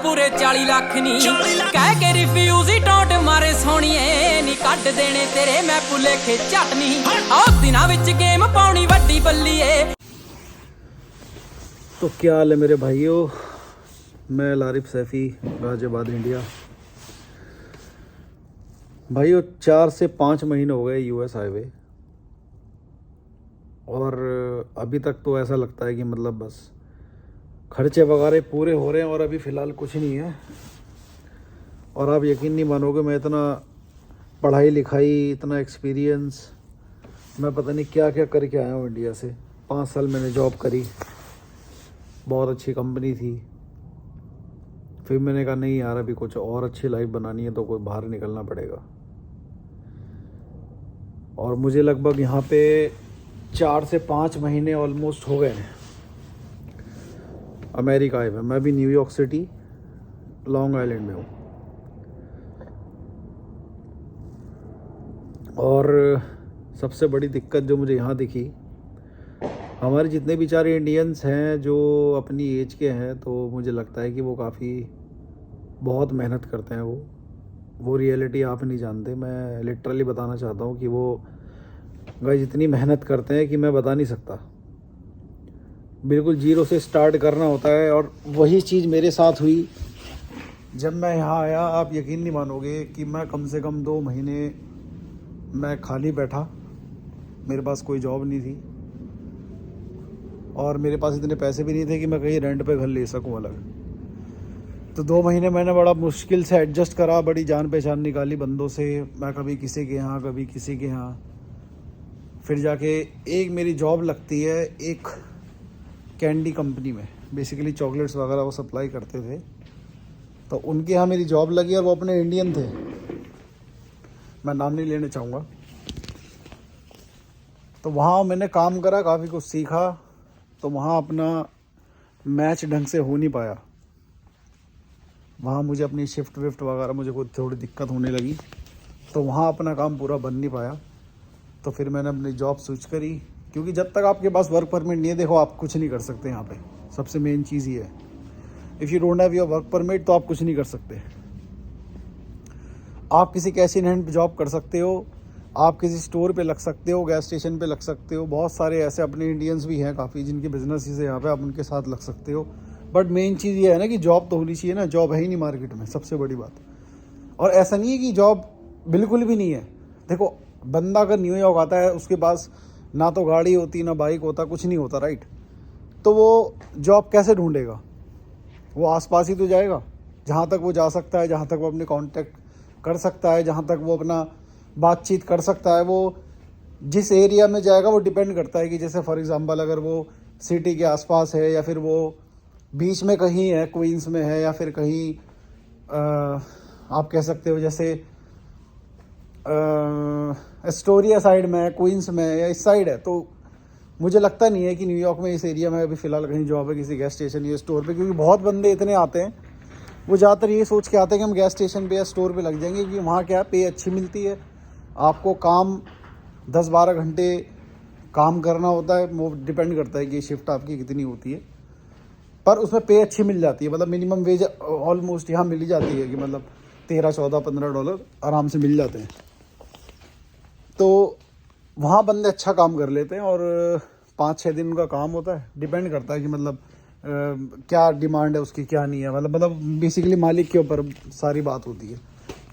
पूरे 40 लाख नी कह के रिफ्यूज ही टोट मारे सोनिए नी कट देने तेरे मैं भुलेखे चटनी आओ दिना विच गेम पाउनी वड्डी बल्लीए। तो क्या हाल है मेरे भाइयों, मैं लारिफ सैफी, गाजियाबाद इंडिया। भाइयों 4 से 5 महीने हो गए यूएस आए हुए और अभी तक तो ऐसा लगता है कि मतलब बस खर्चे वगैरह पूरे हो रहे हैं और अभी फ़िलहाल कुछ नहीं है। और आप यकीन नहीं मानोगे, मैं इतना पढ़ाई लिखाई, इतना एक्सपीरियंस, मैं पता नहीं क्या क्या करके आया हूँ इंडिया से। 5 साल मैंने जॉब करी, बहुत अच्छी कंपनी थी। फिर मैंने कहा नहीं यार, अभी कुछ और अच्छी लाइफ बनानी है तो कोई बाहर निकलना पड़ेगा। और मुझे लगभग यहाँ पे 4 से 5 महीने ऑलमोस्ट हो गए हैं अमेरिका आए हुए। मैं भी न्यूयॉर्क सिटी, लॉन्ग आइलैंड में हूँ। और सबसे बड़ी दिक्कत जो मुझे यहाँ दिखी, हमारे जितने बेचारे इंडियंस हैं जो अपनी एज के हैं, तो मुझे लगता है कि वो काफ़ी बहुत मेहनत करते हैं। वो रियलिटी आप नहीं जानते। मैं लिटरली बताना चाहता हूँ कि वो गाइस इतनी मेहनत करते हैं कि मैं बता नहीं सकता। बिल्कुल जीरो से स्टार्ट करना होता है। और वही चीज़ मेरे साथ हुई जब मैं यहाँ आया। आप यकीन नहीं मानोगे कि मैं कम से कम 2 महीने मैं खाली बैठा, मेरे पास कोई जॉब नहीं थी और मेरे पास इतने पैसे भी नहीं थे कि मैं कहीं रेंट पे घर ले सकूं अलग। तो 2 महीने मैंने बड़ा मुश्किल से एडजस्ट करा, बड़ी जान पहचान निकाली बंदों से। मैं कभी किसी के यहाँ, कभी किसी के यहाँ। फिर जाके एक मेरी जॉब लगती है एक कैंडी कंपनी में, बेसिकली चॉकलेट्स वगैरह वो सप्लाई करते थे। तो उनके यहाँ मेरी जॉब लगी और वो अपने इंडियन थे, मैं नाम नहीं लेना चाहूँगा। तो वहाँ मैंने काम करा, काफ़ी कुछ सीखा। तो वहाँ अपना मैच ढंग से हो नहीं पाया। वहाँ मुझे अपनी शिफ्ट विफ्ट वगैरह मुझे कुछ थोड़ी दिक्कत होने लगी, तो वहाँ अपना काम पूरा बन नहीं पाया। तो फिर मैंने अपनी जॉब स्विच करी, क्योंकि जब तक आपके पास वर्क परमिट नहीं है, देखो आप कुछ नहीं कर सकते यहाँ पे। सबसे मेन चीज़ ये है, if you don't have your work permit तो आप कुछ नहीं कर सकते। आप किसी कैश इन हैंड जॉब कर सकते हो, आप किसी स्टोर पे लग सकते हो, गैस स्टेशन पे लग सकते हो। बहुत सारे ऐसे अपने इंडियंस भी हैं काफ़ी जिनके बिजनेस है यहाँ पे, आप उनके साथ लग सकते हो। बट मेन चीज़ ये है ना कि जॉब तो होनी चाहिए ना। जॉब है ही नहीं मार्केट में, सबसे बड़ी बात। और ऐसा नहीं है कि जॉब बिल्कुल भी नहीं है। देखो, बंदा अगर न्यूयॉर्क आता है, उसके पास ना तो गाड़ी होती, ना बाइक होता, कुछ नहीं होता, राइट? तो वो जॉब कैसे ढूंढेगा? वो आसपास ही तो जाएगा, जहाँ तक वो जा सकता है, जहाँ तक वो अपने कांटेक्ट कर सकता है, जहाँ तक वो अपना बातचीत कर सकता है। वो जिस एरिया में जाएगा वो डिपेंड करता है कि जैसे फॉर एग्जांपल अगर वो सिटी के आसपास है, या फिर वो बीच में कहीं है, क्वींस में है, या फिर कहीं आप कह सकते हो जैसे एस्टोरिया साइड में है, क्वींस में है, या इस साइड है। तो मुझे लगता नहीं है कि न्यूयॉर्क में इस एरिया में अभी फ़िलहाल कहीं जॉब है किसी गैस स्टेशन या स्टोर पे। क्योंकि बहुत बंदे इतने आते हैं, वो ज़्यादातर ये सोच के आते हैं कि हम गैस स्टेशन पे या स्टोर पे लग जाएंगे, क्योंकि वहाँ क्या पे अच्छी मिलती है। आपको काम 10-12 घंटे काम करना होता है। वो डिपेंड करता है कि शिफ्ट आपकी कितनी होती है, पर उसमें पे अच्छी मिल जाती है। मतलब मिनिमम वेज ऑलमोस्ट यहाँ मिल ही जाती है कि मतलब $13-14-15 आराम से मिल जाते हैं। तो वहाँ बंदे अच्छा काम कर लेते हैं और 5-6 दिन उनका काम होता है। डिपेंड करता है कि मतलब क्या डिमांड है उसकी, क्या नहीं है। मतलब बेसिकली मालिक के ऊपर सारी बात होती है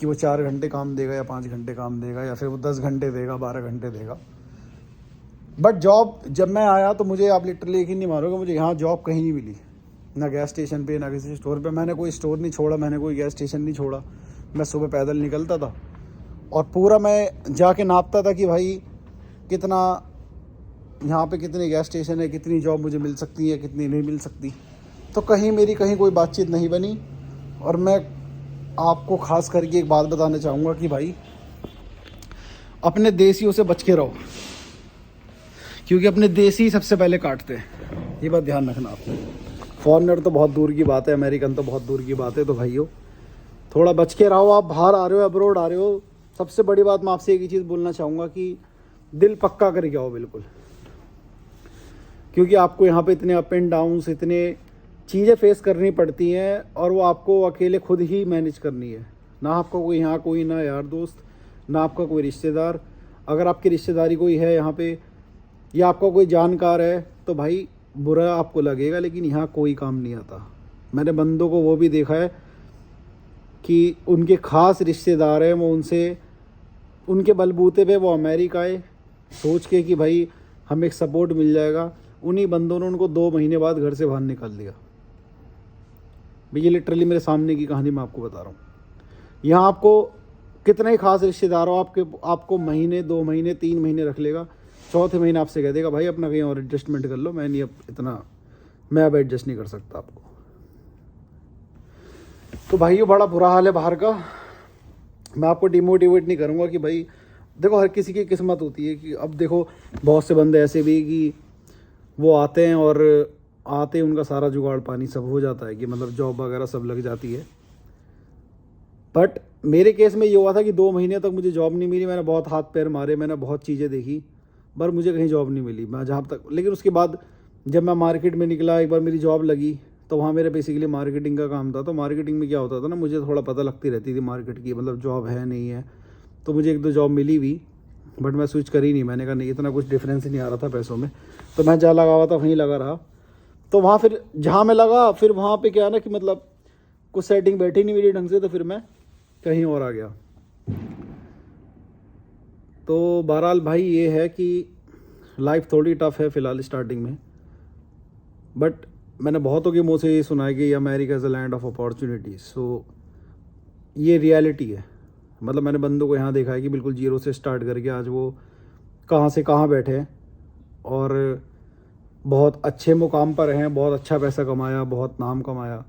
कि वो 4 घंटे काम देगा या 5 घंटे काम देगा, या फिर वो 10 घंटे देगा, 12 घंटे देगा। बट जॉब जब मैं आया तो मुझे, आप लिटरली यकीन नहीं मारोगे, मुझे यहाँ जॉब कहीं नहीं मिली। ना गैस स्टेशन पे, ना किसी स्टोर पे। मैंने कोई स्टोर नहीं छोड़ा, मैंने कोई गैस स्टेशन नहीं छोड़ा। मैं सुबह पैदल निकलता था और पूरा मैं जाके नापता था कि भाई कितना यहाँ पे कितने गैस स्टेशन है, कितनी जॉब मुझे मिल सकती है, कितनी नहीं मिल सकती। तो कहीं मेरी कहीं कोई बातचीत नहीं बनी। और मैं आपको खास करके एक बात बताना चाहूँगा कि भाई अपने देसियों से बच के रहो, क्योंकि अपने देसी सबसे पहले काटते हैं। ये बात ध्यान रखना आपने। फॉरेनर तो बहुत दूर की बात है, अमेरिकन तो बहुत दूर की बात है। तो भाइयों थोड़ा बच के रहो। आप बाहर आ रहे हो, अब्रोड आ रहे हो, सबसे बड़ी बात मैं आपसे एक ही चीज़ बोलना चाहूँगा कि दिल पक्का करके आओ बिल्कुल। क्योंकि आपको यहाँ पे इतने अप एंड डाउन्स, इतने चीज़ें फेस करनी पड़ती हैं और वो आपको अकेले खुद ही मैनेज करनी है। ना आपका कोई यहाँ कोई ना यार दोस्त, ना आपका कोई रिश्तेदार। अगर आपकी रिश्तेदारी कोई है यहाँ पे या आपका कोई जानकार है तो भाई बुरा आपको लगेगा, लेकिन यहाँ कोई काम नहीं आता। मैंने बंदों को वो भी देखा है कि उनके ख़ास रिश्तेदार हैं, वो उनसे उनके बलबूते पे वो अमेरिका आए सोच के कि भाई हमें एक सपोर्ट मिल जाएगा। उन्हीं बंदों ने उनको 2 महीने बाद घर से बाहर निकाल दिया। ये लिटरली मेरे सामने की कहानी मैं आपको बता रहा हूँ। यहाँ आपको कितने ही खास रिश्तेदार हो, आपको महीने 2 महीने 3 महीने रख लेगा, चौथे महीने आपसे कह देगा भाई अपना कहीं और एडजस्टमेंट कर लो, मैं अब एडजस्ट नहीं कर सकता आपको। तो भाई ये बड़ा बुरा हाल है बाहर का। मैं आपको डिमोटिवेट नहीं करूँगा कि भाई देखो हर किसी की किस्मत होती है कि अब देखो बहुत से बंदे ऐसे भी कि वो आते हैं और आते उनका सारा जुगाड़ पानी सब हो जाता है कि मतलब जॉब वगैरह सब लग जाती है। बट मेरे केस में ये हुआ था कि 2 महीने तक मुझे जॉब नहीं मिली। मैंने बहुत हाथ पैर मारे, मैंने बहुत चीज़ें देखी, पर मुझे कहीं जॉब नहीं मिली मैं जहाँ तक। लेकिन उसके बाद जब मैं मार्केट में निकला, एक बार मेरी जॉब लगी, तो वहाँ मेरा बेसिकली मार्केटिंग का काम था। तो मार्केटिंग में क्या होता था ना, मुझे थोड़ा पता लगती रहती थी मार्केट की, मतलब जॉब है नहीं है। तो मुझे 1-2 जॉब मिली भी, बट मैं स्विच कर ही नहीं। मैंने कहा नहीं, इतना कुछ डिफरेंस नहीं आ रहा था पैसों में, तो मैं जहाँ लगा हुआ था वहीं लगा रहा। तो वहाँ फिर जहाँ मैं लगा, फिर वहाँ पे क्या ना कि मतलब कुछ सेटिंग बैठी नहीं मेरी ढंग से, तो फिर मैं कहीं और आ गया। तो बहरहाल भाई ये है कि लाइफ थोड़ी टफ है फ़िलहाल स्टार्टिंग में, बट मैंने बहुतों के मुँह से ये सुना है कि America is a land of opportunities. So ये रियलिटी है। मतलब मैंने बंदों को यहाँ देखा है कि बिल्कुल जीरो से स्टार्ट करके आज वो कहाँ से कहाँ बैठे हैं और बहुत अच्छे मुकाम पर हैं, बहुत अच्छा पैसा कमाया, बहुत नाम कमाया।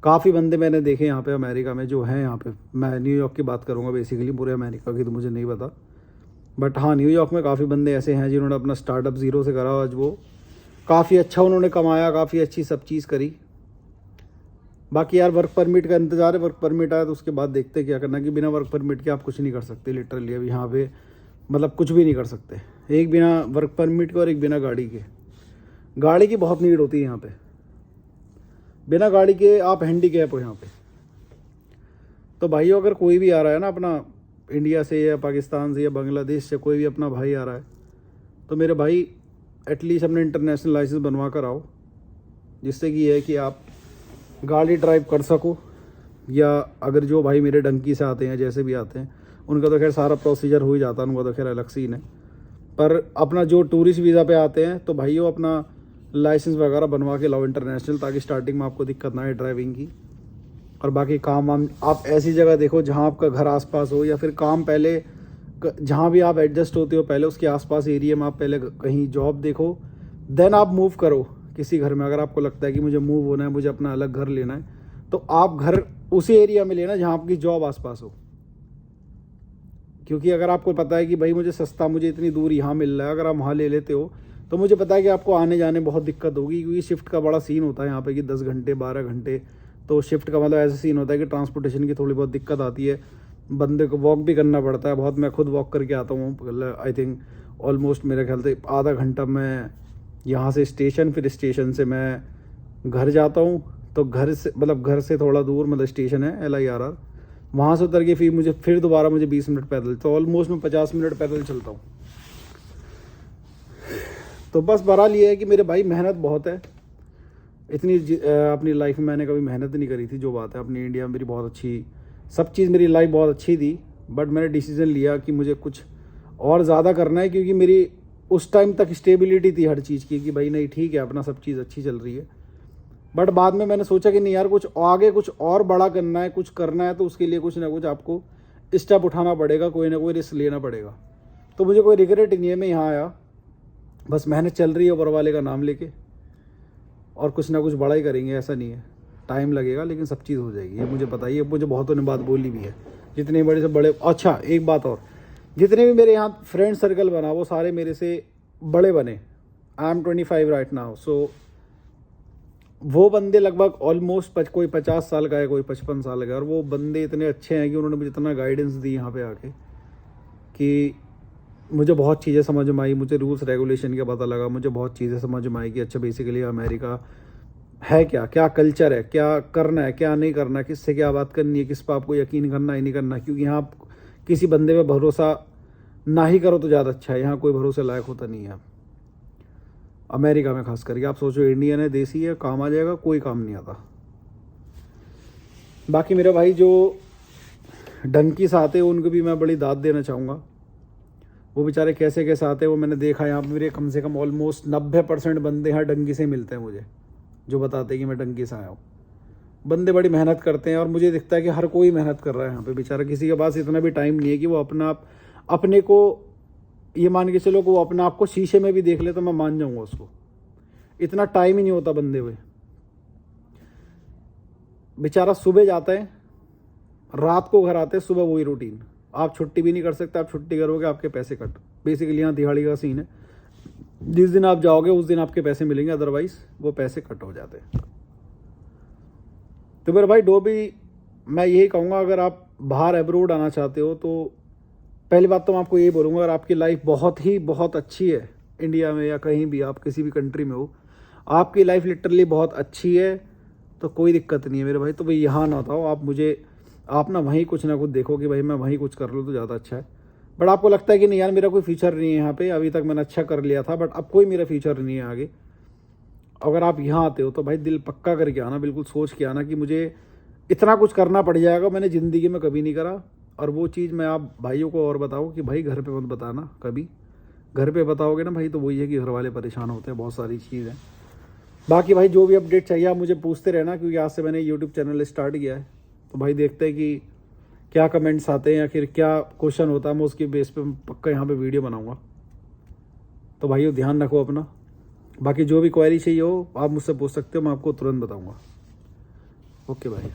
काफ़ी बंदे मैंने देखे यहाँ पे अमेरिका में जो हैं यहाँ पे। मैं न्यूयॉर्क की बात करूँगा बेसिकली, पूरे अमेरिका की तो मुझे नहीं पता, बट हाँ न्यूयॉर्क में काफ़ी बंदे ऐसे हैं जिन्होंने अपना स्टार्टअप ज़ीरो से करा। आज वो काफ़ी अच्छा उन्होंने कमाया, काफ़ी अच्छी सब चीज़ करी। बाकी यार वर्क परमिट का इंतज़ार है, वर्क परमिट आया तो उसके बाद देखते क्या करना, कि बिना वर्क परमिट के आप कुछ नहीं कर सकते लिटरली। अभी यहाँ पे मतलब कुछ भी नहीं कर सकते, एक बिना वर्क परमिट के और एक बिना गाड़ी के। गाड़ी की बहुत नीड होती है यहाँ पे, बिना गाड़ी के आप हैंडीकैप हो यहाँ पे। तो भाइयों अगर कोई भी आ रहा है ना अपना इंडिया से या पाकिस्तान से या बांग्लादेश से, कोई भी अपना भाई आ रहा है, तो मेरे भाई एटलीस्ट अपने इंटरनेशनल लाइसेंस बनवा कर आओ, जिससे कि ये है कि आप गाड़ी ड्राइव कर सको। या अगर जो भाई मेरे डंकी से आते हैं, जैसे भी आते हैं, उनका तो खैर सारा प्रोसीजर हो ही जाता है, उनका तो खैर अलग सीन है। पर अपना जो टूरिस्ट वीज़ा पे आते हैं, तो भाइयों अपना लाइसेंस वगैरह बनवा के लाओ इंटरनेशनल, ताकि स्टार्टिंग में आपको दिक्कत ना आए ड्राइविंग की। और बाकी काम वाम आप ऐसी जगह देखो जहाँ आपका घर आसपास हो, या फिर काम पहले जहाँ भी आप एडजस्ट होते हो पहले उसके आसपास एरिया में आप पहले कहीं जॉब देखो, देन आप मूव करो किसी घर में। अगर आपको लगता है कि मुझे मूव होना है, मुझे अपना अलग घर लेना है, तो आप घर उसी एरिया में लेना जहाँ आपकी जॉब आसपास हो। क्योंकि अगर आपको पता है कि भाई मुझे सस्ता, मुझे इतनी दूर यहाँ मिल रहा है, अगर आप वहाँ ले लेते हो तो मुझे पता है कि आपको आने जाने बहुत दिक्कत होगी, क्योंकि शिफ्ट का बड़ा सीन होता है यहाँ पे कि 10 घंटे 12 घंटे। तो शिफ्ट का मतलब ऐसा सीन होता है कि ट्रांसपोर्टेशन की थोड़ी बहुत दिक्कत आती है, बंदे को वॉक भी करना पड़ता है बहुत। मैं खुद वॉक करके आता हूँ, आई थिंक ऑलमोस्ट मेरे ख्याल से आधा घंटा मैं यहाँ से स्टेशन, फिर स्टेशन से मैं घर जाता हूँ। तो घर से थोड़ा दूर मतलब स्टेशन है LIRR, वहाँ से उतर के फिर दोबारा मुझे 20 मिनट पैदल, तो ऑलमोस्ट मैं 50 मिनट पैदल चलता हूँ। तो बस बहरहाल ये है कि मेरे भाई मेहनत बहुत है। इतनी अपनी लाइफ में मैंने कभी मेहनत नहीं करी थी, जो बात है। अपनी इंडिया में मेरी बहुत अच्छी सब चीज़, मेरी लाइफ बहुत अच्छी थी, बट मैंने डिसीज़न लिया कि मुझे कुछ और ज़्यादा करना है, क्योंकि मेरी उस टाइम तक स्टेबिलिटी थी हर चीज़ की कि भाई नहीं ठीक है अपना सब चीज़ अच्छी चल रही है। बट बाद में मैंने सोचा कि नहीं यार, कुछ आगे कुछ और बड़ा करना है, कुछ करना है, तो उसके लिए कुछ ना कुछ आपको स्टेप उठाना पड़ेगा, कोई ना कोई रिस्क लेना पड़ेगा। तो मुझे कोई रिग्रेट नहीं है, मैं यहाँ आया, बस मेहनत चल रही है ऊपर वाले का नाम लेके, और कुछ ना कुछ बड़ा ही करेंगे। ऐसा नहीं है, टाइम लगेगा लेकिन सब चीज़ हो जाएगी, ये मुझे पता ही है। मुझे बहुतों ने बात बोली भी है, जितने बड़े से बड़े। अच्छा एक बात और, जितने भी मेरे यहाँ फ्रेंड सर्कल बना वो सारे मेरे से बड़े बने। I am 25 right now. So वो बंदे लगभग ऑलमोस्ट कोई 50 साल का है, कोई 55 साल का है, और वो बंदे इतने अच्छे हैं कि उन्होंने मुझे इतना गाइडेंस दी यहाँ पे आके कि मुझे बहुत चीज़ें समझ में आई। मुझे रूल्स रेगुलेशन का पता लगा, मुझे बहुत चीज़ें समझ में आई कि अच्छा बेसिकली अमेरिका है क्या, क्या कल्चर है, क्या करना है, क्या नहीं करना है, किससे क्या बात करनी है, किस पर आपको यकीन करना है नहीं करना। क्योंकि यहाँ आप किसी बंदे पे भरोसा ना ही करो तो ज़्यादा अच्छा है। यहाँ कोई भरोसे लायक होता नहीं है। अमेरिका में खास करके आप सोचो, इंडियन है, देसी है, काम आ जाएगा, कोई काम नहीं आता। बाकी मेरे भाई जो डंकी से आते हैं उनको भी मैं बड़ी दाद देना चाहूँगा। वो बेचारे कैसे कैसे आते हैं वो मैंने देखा। यहाँ पर मेरे कम से कम ऑलमोस्ट 90% बंदे यहाँ डंकी से मिलते हैं मुझे, जो बताते हैं कि मैं डंकी से आया हूँ। बंदे बड़ी मेहनत करते हैं और मुझे दिखता है कि हर कोई मेहनत कर रहा है यहाँ पे। बेचारा किसी के पास इतना भी टाइम नहीं है कि वो अपने को ये मान के चलो कि वो अपने आप को शीशे में भी देख ले तो मैं मान जाऊँगा उसको। इतना टाइम ही नहीं होता बंदे में। बेचारा सुबह जाता है, रात को घर आते हैं, सुबह वही रूटीन। आप छुट्टी भी नहीं कर सकते, आप छुट्टी करोगे आपके पैसे कट। बेसिकली यहाँ दिहाड़ी का सीन है। जिस दिन आप जाओगे उस दिन आपके पैसे मिलेंगे, अदरवाइज वो पैसे कट हो जाते हैं। तो मेरे भाई भी मैं यही कहूँगा, अगर आप बाहर एब्रोड आना चाहते हो तो पहली बात तो मैं आपको यही बोलूँगा, अगर आपकी लाइफ बहुत अच्छी है इंडिया में या कहीं भी, आप किसी भी कंट्री में हो, आपकी लाइफ लिटरली बहुत अच्छी है तो कोई दिक्कत नहीं है मेरे भाई। तो भाई यहाँ ना बताओ आप ना वहीं कुछ ना कुछ देखो कि भाई मैं वहीं कुछ कर लूँ तो ज़्यादा अच्छा है। बट आपको लगता है कि नहीं यार मेरा कोई फ्यूचर नहीं है यहाँ पे, अभी तक मैंने अच्छा कर लिया था बट अब कोई मेरा फ्यूचर नहीं है आगे। अगर आप यहाँ आते हो तो भाई दिल पक्का करके आना, बिल्कुल सोच के आना कि मुझे इतना कुछ करना पड़ जाएगा, मैंने ज़िंदगी में कभी नहीं करा। और वो चीज़ मैं आप भाइयों को और बताओ कि भाई घर पे मत बताना कभी। घर पे बताओगे ना भाई तो वही है कि घर वाले परेशान होते हैं, बहुत सारी चीज़ है। बाकी भाई जो भी अपडेट चाहिए आप मुझे पूछते रहना, क्योंकि आज से मैंने यूट्यूब चैनल स्टार्ट किया है। तो भाई देखते हैं कि क्या कमेंट्स आते हैं या फिर क्या क्वेश्चन होता है, मैं उसकी बेस पे पक्का यहाँ पे वीडियो बनाऊँगा। तो भाइयों ध्यान रखो अपना। बाकी जो भी क्वेरी चाहिए हो आप मुझसे पूछ सकते हो, मैं आपको तुरंत बताऊँगा। ओके भाई।